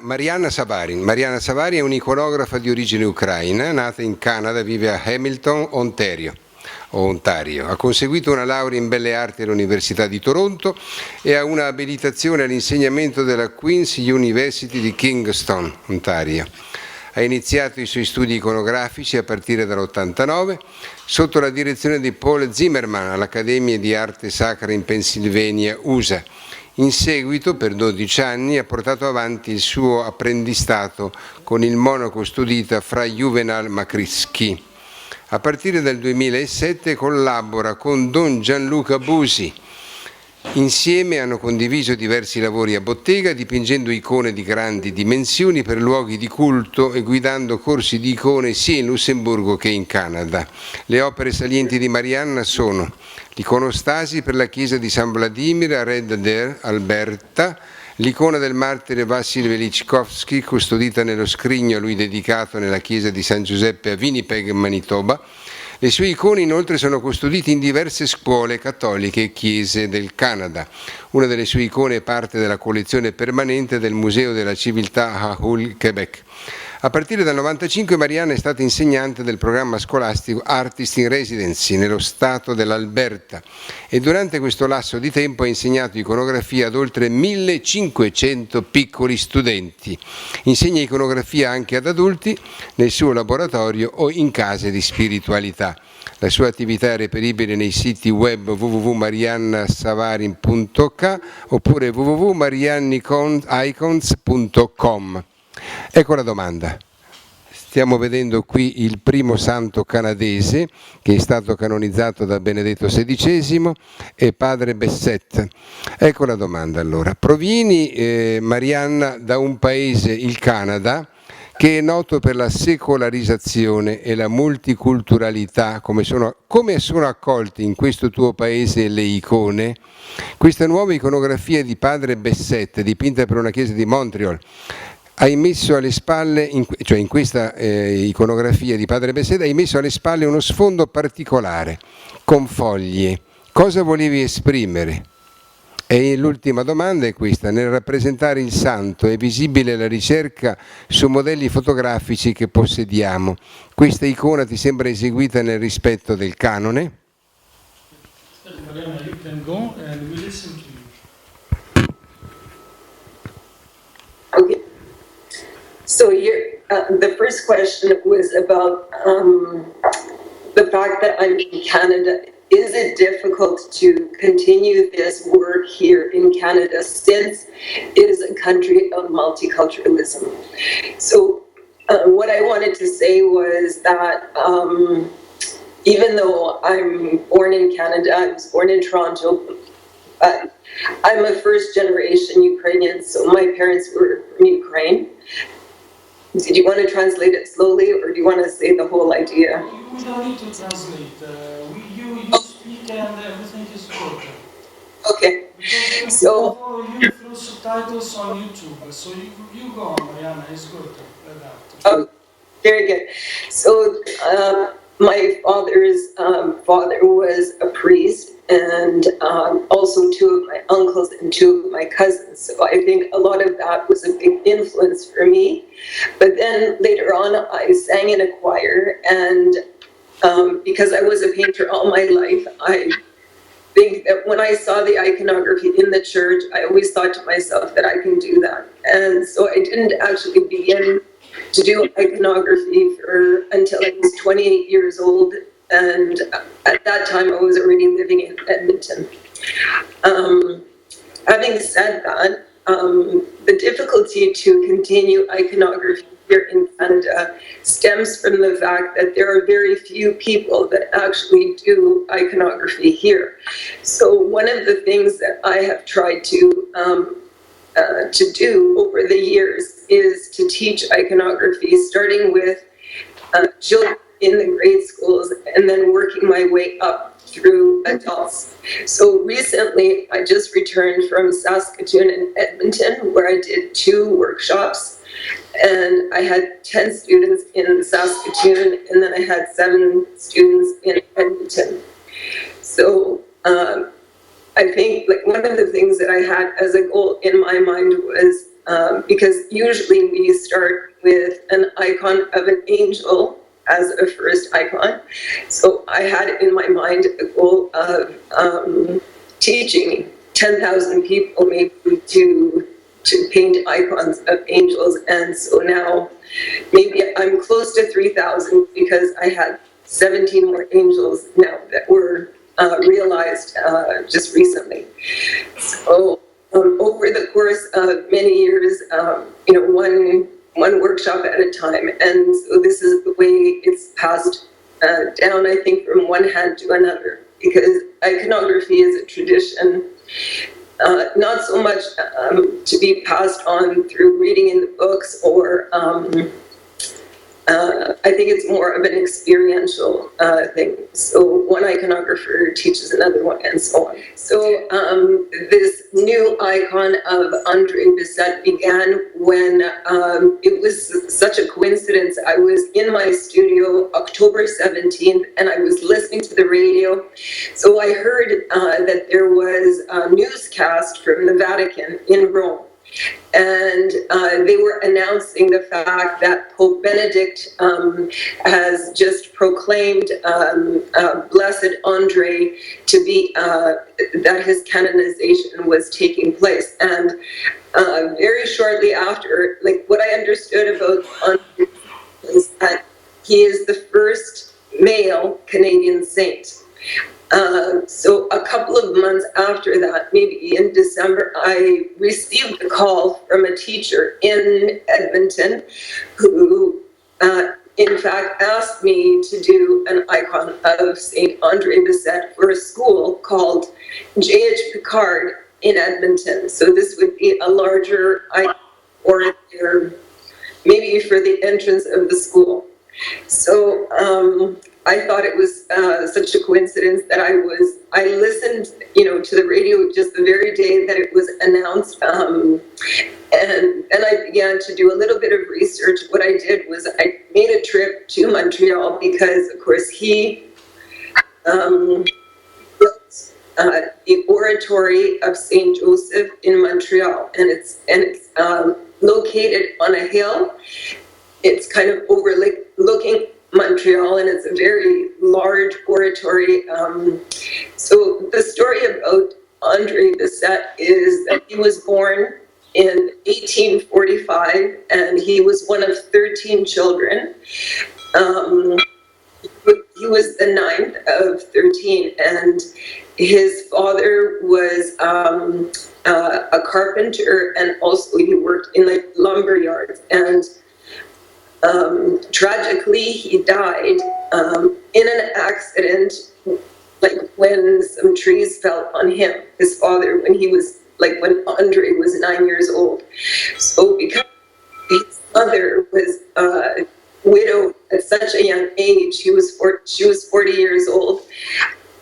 Marianna Savaryn. Marianna Savaryn è un'iconografa di origine ucraina, nata in Canada, vive a Hamilton, Ontario. Ha conseguito una laurea in Belle Arti all'Università di Toronto e ha una abilitazione all'insegnamento della Queen's University di Kingston, Ontario. Ha iniziato i suoi studi iconografici a partire dall'89 sotto la direzione di Paul Zimmerman all'Accademia di Arte Sacra in Pennsylvania, USA. In seguito, per 12 anni, ha portato avanti il suo apprendistato con il monaco studita fra Juvenal Makryski. A partire dal 2007 collabora con Don Gianluca Busi. Insieme hanno condiviso diversi lavori a bottega, dipingendo icone di grandi dimensioni per luoghi di culto e guidando corsi di icone sia in Lussemburgo che in Canada. Le opere salienti di Marianna sono l'iconostasi per la chiesa di San Vladimir a Red Deer, Alberta, l'icona del martire Vassil Velichkovsky, custodita nello scrigno a lui dedicato nella chiesa di San Giuseppe a Winnipeg, Manitoba. Le sue icone inoltre sono custodite in diverse scuole cattoliche e chiese del Canada. Una delle sue icone è parte della collezione permanente del Museo della Civiltà a Hull, Quebec. A partire dal 1995 Marianna è stata insegnante del programma scolastico Artist in Residency nello stato dell'Alberta e durante questo lasso di tempo ha insegnato iconografia ad oltre 1500 piccoli studenti. Insegna iconografia anche ad adulti nel suo laboratorio o in case di spiritualità. La sua attività è reperibile nei siti web www.mariannasavaryn.ca oppure www.mariannicons.com. Ecco la domanda. Stiamo vedendo qui il primo santo canadese che è stato canonizzato da Benedetto XVI e padre Bessette. Ecco la domanda allora. Provieni, Marianna, da un paese, il Canada, che è noto per la secolarizzazione e la multiculturalità. Come sono accolte in questo tuo paese le icone? Questa nuova iconografia di padre Bessette, dipinta per una chiesa di Montreal, hai messo alle spalle, in questa iconografia di padre Bessette, hai messo alle spalle uno sfondo particolare, con foglie. Cosa volevi esprimere? E l'ultima domanda è questa: nel rappresentare il santo è visibile la ricerca su modelli fotografici che possediamo. Questa icona ti sembra eseguita nel rispetto del canone? Marianna, you can go and we listen to you. Okay. So the first question was about the fact that I'm in Canada. Is it difficult to continue this work here in Canada since it is a country of multiculturalism? So what I wanted to say was that even though I'm born in Canada, I was born in Toronto, I'm a first generation Ukrainian, so my parents were from Ukraine. Did you want to translate it slowly, or do you want to say the whole idea? You don't need to translate. You speak and everything is good. Okay. Because So follow you through subtitles on YouTube. So you go on, Marianna. It's good. Oh, very good. So my father's father was a priest, and also two of my uncles and two of my cousins. So I think a lot of that was a big influence for me. But then later on, I sang in a choir, and because I was a painter all my life, I think that when I saw the iconography in the church, I always thought to myself that I can do that. And so I didn't actually begin to do iconography until I was 28 years old. And at that time, I was already living in Edmonton. Having said that, the difficulty to continue iconography here in Canada stems from the fact that there are very few people that actually do iconography here. So one of the things that I have tried to do over the years is to teach iconography, starting with children in the grade schools and then working my way up through adults. So recently, I just returned from Saskatoon and Edmonton, where I did 2 workshops. and I had 10 students in Saskatoon, and then I had 7 students in Edmonton. So I think like one of the things that I had as a goal in my mind was, because usually we start with an icon of an angel as a first icon. So I had in my mind a goal of teaching 10,000 people maybe to paint icons of angels. And so now maybe I'm close to 3,000 because I had 17 more angels now that were realized just recently. So over the course of many years, one workshop at a time, and so this is the way it's passed down, I think, from one hand to another, because iconography is a tradition, not so much to be passed on through reading in the books, or I think it's more of an experiential thing. So one iconographer teaches another one, and so on. So this new icon of Andrei Bissett began when it was such a coincidence. I was in my studio October 17th, and I was listening to the radio. So I heard that there was a newscast from the Vatican in Rome. And they were announcing the fact that Pope Benedict has just proclaimed Blessed Andre to be, that his canonization was taking place. And very shortly after, like what I understood about Andre is that he is the first male Canadian saint. So a couple of months after that, maybe in December, I received a call from a teacher in Edmonton who, in fact, asked me to do an icon of St. Andrei Bissett for a school called J.H. Picard in Edmonton. So this would be a larger icon, or maybe for the entrance of the school. So I thought it was such a coincidence that I listened, to the radio just the very day that it was announced, and I began to do a little bit of research. What I did was I made a trip to Montreal because, of course, he built the Oratory of Saint Joseph in Montreal, and it's located on a hill. It's kind of overlooking Montreal, and it's a very large oratory. So the story about Andrei Bissett is that he was born in 1845, and he was one of 13 children. He was the 9th of 13, and his father was a carpenter, and also he worked in like lumber yards. And tragically, he died in an accident, like when some trees fell on him, his father, when Andre was 9 years old. So because his mother was widowed at such a young age, she was 40 years old,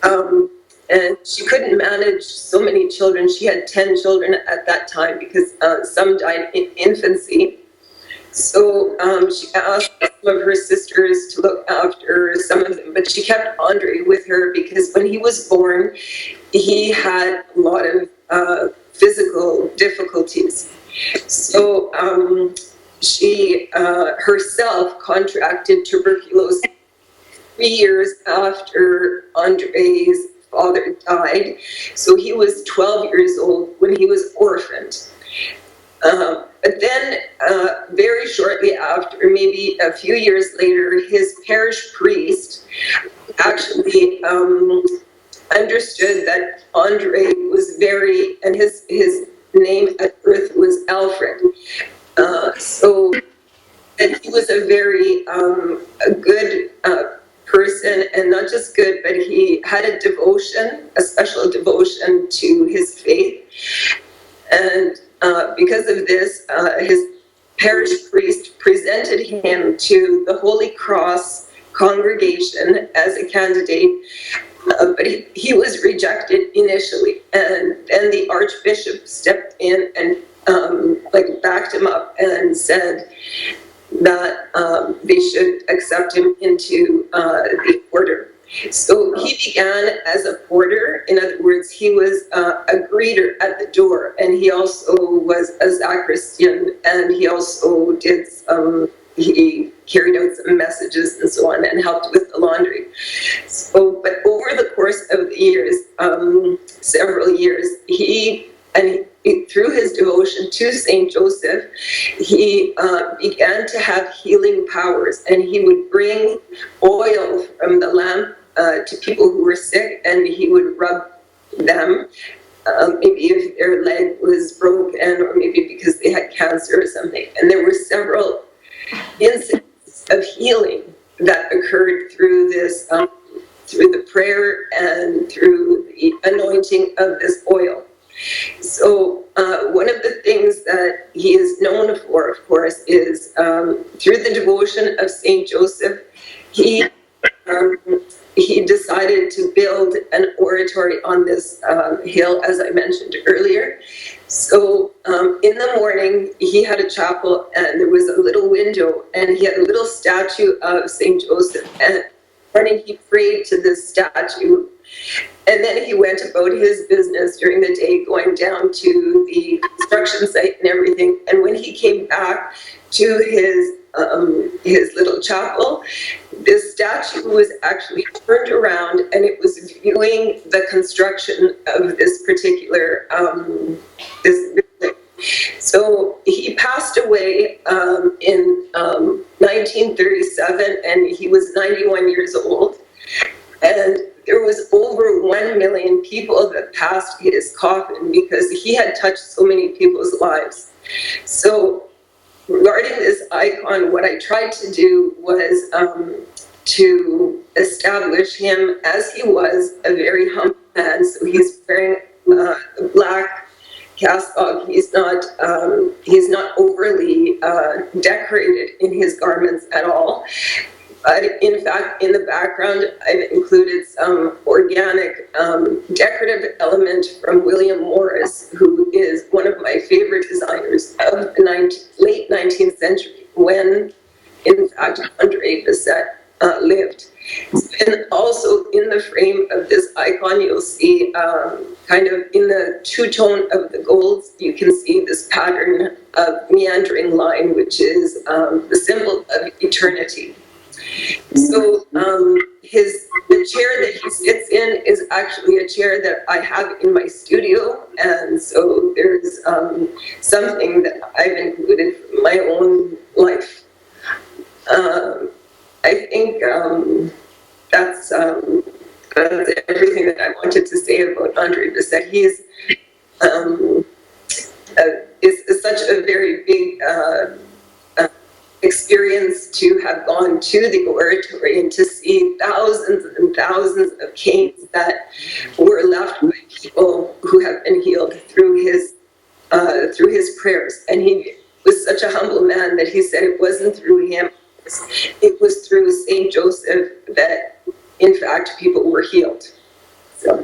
and she couldn't manage so many children. She had 10 children at that time because some died in infancy. So she asked some of her sisters to look after some of them, but she kept Andre with her because when he was born, he had a lot of physical difficulties. So she herself contracted tuberculosis 3 years after Andre's father died. So he was 12 years old when he was orphaned. But then, very shortly after, maybe a few years later, his parish priest actually understood that Andre was and his name at birth was Alfred. So that he was a very a good person, and not just good, but he had a special devotion to his faith. And because of this, his parish priest presented him to the Holy Cross congregation as a candidate but he was rejected initially, and then the Archbishop stepped in and backed him up and said that they should accept him into the order. So he began as a porter. In other words, he was a greeter at the door, and he also was a sacristan, and he also did he carried out some messages and so on, and helped with the laundry. So, but over the course of the years, several years, through his devotion to Saint Joseph, he began to have healing powers, and he would bring oil from the lamp to people who were sick, and he would rub them, maybe if their leg was broken, or maybe because they had cancer or something. And there were several incidents of healing that occurred through this, through the prayer and through the anointing of this oil. So one of the things that he is known for, of course, is through the devotion of Saint Joseph, he decided to build an oratory on this hill, as I mentioned earlier. So in the morning, he had a chapel, and there was a little window, and he had a little statue of Saint Joseph, and morning he prayed to this statue. And then he went about his business during the day, going down to the construction site and everything. And when he came back to his little chapel, this statue was actually turned around, and it was viewing the construction of this particular this building. So he passed away in 1937, and he was 91 years old. And there was over 1 million people that passed his coffin because he had touched so many people's lives. So regarding this icon, what I tried to do was to establish him as he was, a very humble man. So he's wearing a black cassock. He's not overly decorated in his garments at all. But in fact, in the background, I've included some organic decorative element from William Morris, who is one of my favorite designers of the late 19th century, when, in fact, André Bessette lived. And also in the frame of this icon, you'll see kind of in the two-tone of the golds, you can see this pattern of meandering line, which is the symbol of eternity. So the chair that he sits in is actually a chair that I have in my studio, and so there's something that I've included from my own life. I think that's everything that I wanted to say about André Bessette. He is such a very big experience to have gone to the oratory and to see thousands and thousands of canes that were left by people who have been healed through his prayers. And he was such a humble man that he said it wasn't through him, it was through Saint Joseph that, in fact, people were healed. So.